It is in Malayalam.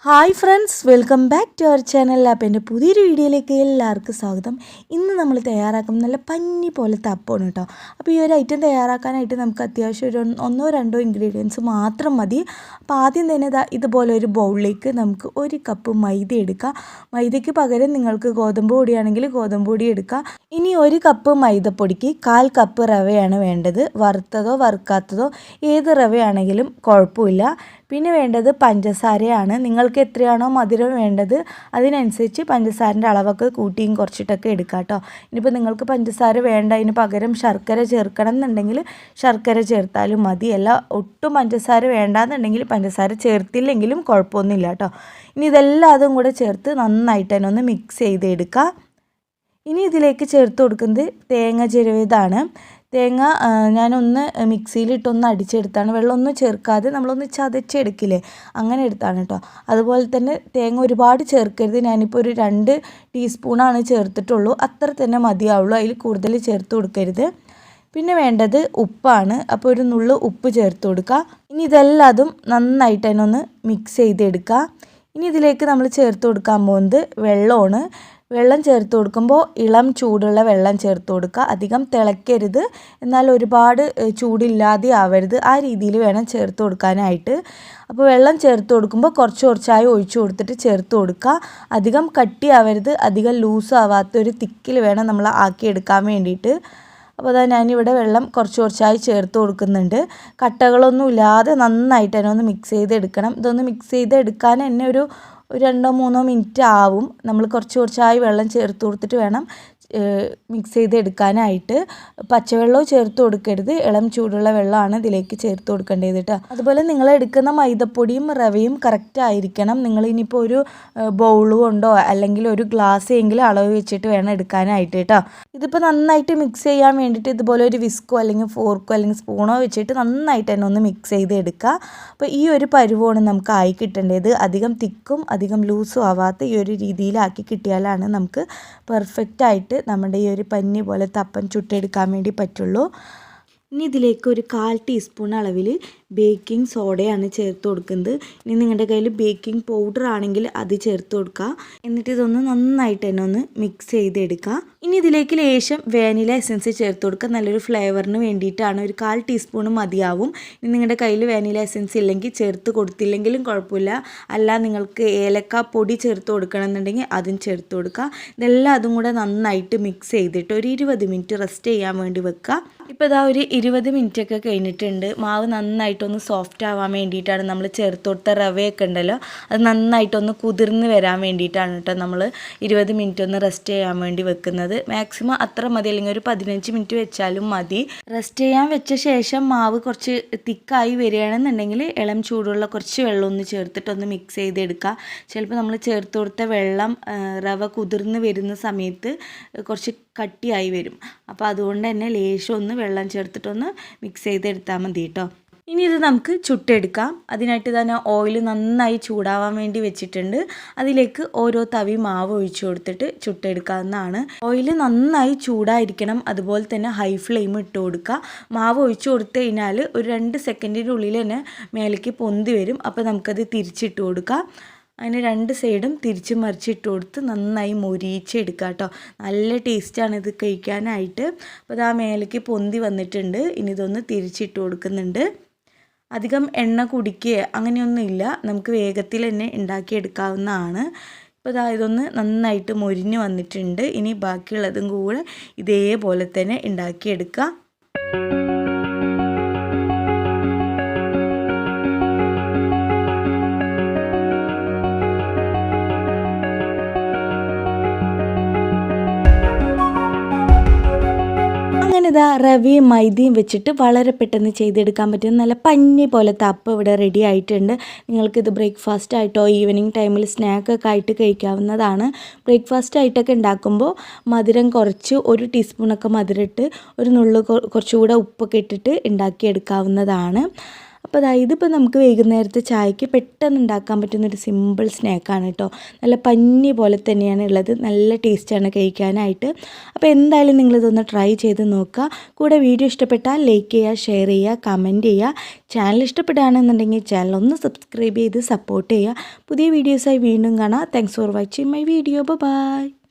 Hi friends, welcome back to our channel. അപ്പോൾ എൻ്റെ പുതിയൊരു വീഡിയോയിലേക്ക് എല്ലാവർക്കും സ്വാഗതം. ഇന്ന് നമ്മൾ തയ്യാറാക്കും നല്ല പഞ്ഞി പോലത്തെ അപ്പമാണ് കേട്ടോ. അപ്പോൾ ഈ ഒരു ഐറ്റം തയ്യാറാക്കാനായിട്ട് നമുക്ക് അത്യാവശ്യം ഒരു ഒന്നോ രണ്ടോ ഇൻഗ്രീഡിയൻസ് മാത്രം മതി. അപ്പോൾ ആദ്യം തന്നെ ഇതുപോലെ ഒരു ബൗളിലേക്ക് നമുക്ക് 1 കപ്പ് മൈദ എടുക്കുക. മൈദയ്ക്ക് പകരം നിങ്ങൾക്ക് ഗോതമ്പ് പൊടിയാണെങ്കിൽ ഗോതമ്പ് പൊടി എടുക്കുക. ഇനി 1 കപ്പ് മൈദപ്പൊടിക്ക് 1/4 കപ്പ് റവയാണ് വേണ്ടത്. വറുത്തതോ വറുക്കാത്തതോ ഏത് റവയാണെങ്കിലും കുഴപ്പമില്ല. പിന്നെ വേണ്ടത് പഞ്ചസാരയാണ്. നിങ്ങൾക്ക് എത്രയാണോ മധുരം വേണ്ടത് അതിനനുസരിച്ച് പഞ്ചസാരൻ്റെ അളവൊക്കെ കൂട്ടിയും കുറച്ചിട്ടൊക്കെ എടുക്കാം കേട്ടോ. ഇനിയിപ്പോൾ നിങ്ങൾക്ക് പഞ്ചസാര വേണ്ട, അതിന് പകരം ശർക്കര ചേർക്കണം എന്നുണ്ടെങ്കിൽ ശർക്കര ചേർത്താലും മതി. അല്ല ഒട്ടും പഞ്ചസാര വേണ്ടാന്നുണ്ടെങ്കിൽ പഞ്ചസാര ചേർത്തില്ലെങ്കിലും കുഴപ്പമൊന്നുമില്ല കേട്ടോ. ഇനി ഇതെല്ലാം അതും കൂടെ ചേർത്ത് നന്നായിട്ട് തന്നെ ഒന്ന് മിക്സ് ചെയ്തെടുക്കുക. ഇനി ഇതിലേക്ക് ചേർത്ത് കൊടുക്കുന്നത് തേങ്ങ ചിരവിയതാണ്. തേങ്ങ ഞാനൊന്ന് മിക്സിയിലിട്ടൊന്ന് അടിച്ചെടുത്താണ്, വെള്ളമൊന്നും ചേർക്കാതെ നമ്മളൊന്ന് ചതച്ചെടുക്കില്ലേ, അങ്ങനെ എടുത്താണ് കേട്ടോ. അതുപോലെ തന്നെ തേങ്ങ ഒരുപാട് ചേർക്കരുത്. ഞാനിപ്പോൾ ഒരു 2 ടീസ്പൂണാണ് ചേർത്തിട്ടുള്ളൂ, അത്ര തന്നെ മതിയാവുള്ളൂ, അതിൽ കൂടുതൽ ചേർത്ത് കൊടുക്കരുത്. പിന്നെ വേണ്ടത് ഉപ്പാണ്. അപ്പോൾ ഒരു നുള്ളു ഉപ്പ് ചേർത്ത് കൊടുക്കുക. ഇനി ഇതെല്ലാതും നന്നായിട്ട് തന്നെ ഒന്ന് മിക്സ് ചെയ്തെടുക്കുക. ഇനി ഇതിലേക്ക് നമ്മൾ ചേർത്ത് കൊടുക്കാൻ പോകുന്നത് വെള്ളമാണ്. വെള്ളം ചേർത്ത് കൊടുക്കുമ്പോൾ ഇളം ചൂടുള്ള വെള്ളം ചേർത്ത് കൊടുക്കുക. അധികം തിളയ്ക്കരുത്, എന്നാൽ ഒരുപാട് ചൂടില്ലാതെ ആവരുത്, ആ രീതിയിൽ വേണം ചേർത്ത് കൊടുക്കാനായിട്ട്. അപ്പോൾ വെള്ളം ചേർത്ത് കൊടുക്കുമ്പോൾ കുറച്ചായി ഒഴിച്ചു കൊടുത്തിട്ട് ചേർത്ത് കൊടുക്കുക. അധികം കട്ടിയാവരുത്, അധികം ലൂസ് ആവാത്തൊരു തിക്കിൽ വേണം നമ്മൾ ആക്കിയെടുക്കാൻ വേണ്ടിയിട്ട്. അപ്പോൾ അതാ ഞാനിവിടെ വെള്ളം കുറച്ചായി ചേർത്ത് കൊടുക്കുന്നുണ്ട്. കട്ടകളൊന്നും ഇല്ലാതെ നന്നായിട്ട് തന്നെ ഒന്ന് മിക്സ് ചെയ്തെടുക്കണം. ഇതൊന്ന് മിക്സ് ചെയ്തെടുക്കാൻ തന്നെ ഒരു 2-3 മിനിറ്റ് ആവും. നമ്മൾ കുറച്ചായി വെള്ളം ചേർത്ത് കൊടുത്തിട്ട് വേണം മിക്സ് ചെയ്തെടുക്കാനായിട്ട്. പച്ചവെള്ളവും ചേർത്ത് കൊടുക്കരുത്, ഇളം ചൂടുള്ള വെള്ളമാണ് ഇതിലേക്ക് ചേർത്ത് കൊടുക്കേണ്ടത് കേട്ടോ. അതുപോലെ നിങ്ങൾ എടുക്കുന്ന മൈദപ്പൊടിയും റവയും കറക്റ്റ് ആയിരിക്കണം. നിങ്ങൾ ഇനിയിപ്പോൾ ഒരു ബൗൾ കൊണ്ടോ അല്ലെങ്കിൽ ഒരു ഗ്ലാസ് എങ്കിലും അളവ് വെച്ചിട്ട് വേണം എടുക്കാനായിട്ട് കേട്ടോ. ഇതിപ്പോൾ നന്നായിട്ട് മിക്സ് ചെയ്യാൻ വേണ്ടിയിട്ട് ഇതുപോലെ ഒരു വിസ്കോ അല്ലെങ്കിൽ ഫോർക്കോ അല്ലെങ്കിൽ സ്പൂണോ വെച്ചിട്ട് നന്നായിട്ട് തന്നെ ഒന്ന് മിക്സ് ചെയ്തെടുക്കുക. അപ്പോൾ ഈ ഒരു പരുവമാണ് നമുക്ക് ആയി കിട്ടേണ്ടത്. അധികം തിക്കും അധികം ലൂസും ആവാത്ത ഈ ഒരു രീതിയിലാക്കി കിട്ടിയാലാണ് നമുക്ക് പെർഫെക്റ്റായിട്ട് നമ്മുടെ ഈ ഒരു പഞ്ഞി പോലത്തെ അപ്പം ചുട്ടെടുക്കാൻ വേണ്ടി പറ്റുള്ളൂ. ഇനി ഇതിലേക്ക് ഒരു 1/4 ടീസ്പൂൺ അളവിൽ ബേക്കിംഗ് സോഡയാണ് ചേർത്ത് കൊടുക്കുന്നത്. ഇനി നിങ്ങളുടെ കയ്യിൽ ബേക്കിംഗ് പൗഡർ ആണെങ്കിൽ അത് ചേർത്ത് കൊടുക്കുക. എന്നിട്ട് ഇതൊന്ന് നന്നായിട്ട് തന്നെ ഒന്ന് മിക്സ് ചെയ്തെടുക്കുക. ഇനി ഇതിലേക്ക് ലേശം വാനില എസൻസ് ചേർത്ത് കൊടുക്കുക. നല്ലൊരു ഫ്ലേവറിന് വേണ്ടിയിട്ടാണ്. ഒരു 1/4 ടീസ്പൂൺ മതിയാവും. ഇനി നിങ്ങളുടെ കയ്യിൽ വാനില എസൻസ് ഇല്ലെങ്കിൽ ചേർത്ത് കൊടുത്തില്ലെങ്കിലും കുഴപ്പമില്ല. അല്ല നിങ്ങൾക്ക് ഏലക്ക പൊടി ചേർത്ത് കൊടുക്കണം എന്നുണ്ടെങ്കിൽ അതും ചേർത്ത് കൊടുക്കുക. ഇതെല്ലാം അതും കൂടെ നന്നായിട്ട് മിക്സ് ചെയ്തിട്ട് ഒരു 20 മിനിറ്റ് റെസ്റ്റ് ചെയ്യാൻ വേണ്ടി വെക്കുക. ഇപ്പോൾ ഇതാ ഒരു 20 മിനിറ്റ് ഒക്കെ കഴിഞ്ഞിട്ടുണ്ട്. മാവ് നന്നായിട്ടൊന്ന് സോഫ്റ്റ് ആവാൻ വേണ്ടിയിട്ടാണ് നമ്മൾ ചേർത്ത് കൊടുത്ത റവയൊക്കെ ഉണ്ടല്ലോ, അത് നന്നായിട്ടൊന്ന് കുതിർന്ന് വരാൻ വേണ്ടിയിട്ടാണ് കേട്ടോ നമ്മൾ 20 മിനിറ്റ് ഒന്ന് റെസ്റ്റ് ചെയ്യാൻ വേണ്ടി വെക്കുന്നത്. മാക്സിമം അത്ര മതി, അല്ലെങ്കിൽ ഒരു 15 മിനിറ്റ് വെച്ചാലും മതി. റെസ്റ്റ് ചെയ്യാൻ വെച്ച ശേഷം മാവ് കുറച്ച് തിക്കായി വരികയാണെന്നുണ്ടെങ്കിൽ ഇളം ചൂടുള്ള കുറച്ച് വെള്ളം ഒന്ന് ചേർത്തിട്ടൊന്ന് മിക്സ് ചെയ്തെടുക്കുക. ചിലപ്പോൾ നമ്മൾ ചേർത്ത് കൊടുത്ത വെള്ളം റവ കുതിർന്ന് വരുന്ന സമയത്ത് കുറച്ച് കട്ടിയായി വരും. അപ്പോൾ അതുകൊണ്ട് തന്നെ ലേശം ഒന്ന് വെള്ളം ചേർത്തിട്ടൊന്ന് മിക്സ് ചെയ്തെടുത്താൽ മതി കേട്ടോ. ഇനി ഇത് നമുക്ക് ചുട്ടെടുക്കാം. അതിനായിട്ട് തന്നെ ഓയിൽ നന്നായി ചൂടാവാൻ വേണ്ടി വെച്ചിട്ടുണ്ട്. അതിലേക്ക് ഓരോ തവി മാവ് ഒഴിച്ചു കൊടുത്തിട്ട് ചുട്ടെടുക്കാവുന്നതാണ്. ഓയിൽ നന്നായി ചൂടായിരിക്കണം, അതുപോലെ തന്നെ ഹൈ ഫ്ലെയിം ഇട്ട് കൊടുക്കുക. മാവ് ഒഴിച്ചു കൊടുത്തു കഴിഞ്ഞാൽ ഒരു 2 സെക്കൻഡിനുള്ളിൽ തന്നെ മേലേക്ക് പൊന്തി വരും. അപ്പോൾ നമുക്കത് തിരിച്ചിട്ട് കൊടുക്കാം. അതിന് 2 സൈഡും തിരിച്ച് മറിച്ചിട്ട് കൊടുത്ത് നന്നായി മൊരിയിച്ചെടുക്കുക കേട്ടോ. നല്ല ടേസ്റ്റാണ് ഇത് കഴിക്കാനായിട്ട്. അപ്പോൾ അത് ആ മേലേക്ക് പൊന്തി വന്നിട്ടുണ്ട്. ഇനി ഇതൊന്ന് തിരിച്ചിട്ട് കൊടുക്കുന്നുണ്ട്. അധികം എണ്ണ കുടിക്കുക അങ്ങനെയൊന്നുമില്ല, നമുക്ക് വേഗത്തിൽ തന്നെ ഉണ്ടാക്കിയെടുക്കാവുന്നതാണ്. ഇപ്പോൾ ഇതൊന്ന് നന്നായിട്ട് മൊരിഞ്ഞ് വന്നിട്ടുണ്ട്. ഇനി ബാക്കിയുള്ളതും കൂടെ ഇതേപോലെ തന്നെ ഉണ്ടാക്കിയെടുക്കുക. ഇതാ റവയും മൈദയും വെച്ചിട്ട് വളരെ പെട്ടെന്ന് ചെയ്തെടുക്കാൻ പറ്റുന്ന നല്ല പഞ്ഞി പോലത്തെ അപ്പം ഇവിടെ റെഡി ആയിട്ടുണ്ട്. നിങ്ങൾക്കിത് ബ്രേക്ക്ഫാസ്റ്റ് ആയിട്ടോ ഈവനിങ് ടൈമിൽ സ്നാക്കൊക്കെ ആയിട്ട് കഴിക്കാവുന്നതാണ്. ബ്രേക്ക്ഫാസ്റ്റ് ആയിട്ടൊക്കെ ഉണ്ടാക്കുമ്പോൾ മധുരം കുറച്ച് 1 ടീസ്പൂണൊക്കെ മധുരം ഇട്ട് ഒരു നുള്ളു കുറച്ചുകൂടെ ഉപ്പൊക്കെ ഇട്ടിട്ട് ഉണ്ടാക്കിയെടുക്കാവുന്നതാണ്. അപ്പോൾ അപ്പോൾ ഇതിപ്പോൾ നമുക്ക് വൈകുന്നേരത്തെ ചായക്ക് പെട്ടെന്ന് ഉണ്ടാക്കാൻ പറ്റുന്നൊരു സിമ്പിൾ സ്നാക്കാണ് കേട്ടോ. നല്ല പഞ്ഞി പോലെ തന്നെയാണ് ഉള്ളത്, നല്ല ടേസ്റ്റാണ് കഴിക്കാനായിട്ട്. അപ്പോൾ എന്തായാലും നിങ്ങളിതൊന്ന് ട്രൈ ചെയ്ത് നോക്കുക. കൂടെ വീഡിയോ ഇഷ്ടപ്പെട്ടാൽ ലൈക്ക് ചെയ്യുക, ഷെയർ ചെയ്യുക, കമൻറ്റ് ചെയ്യുക. ചാനൽ ഇഷ്ടപ്പെടുകയാണെന്നുണ്ടെങ്കിൽ ചാനൽ ഒന്ന് സബ്സ്ക്രൈബ് ചെയ്ത് സപ്പോർട്ട് ചെയ്യുക. പുതിയ വീഡിയോസായി വീണ്ടും കാണാം. Thanks for watching my video. By.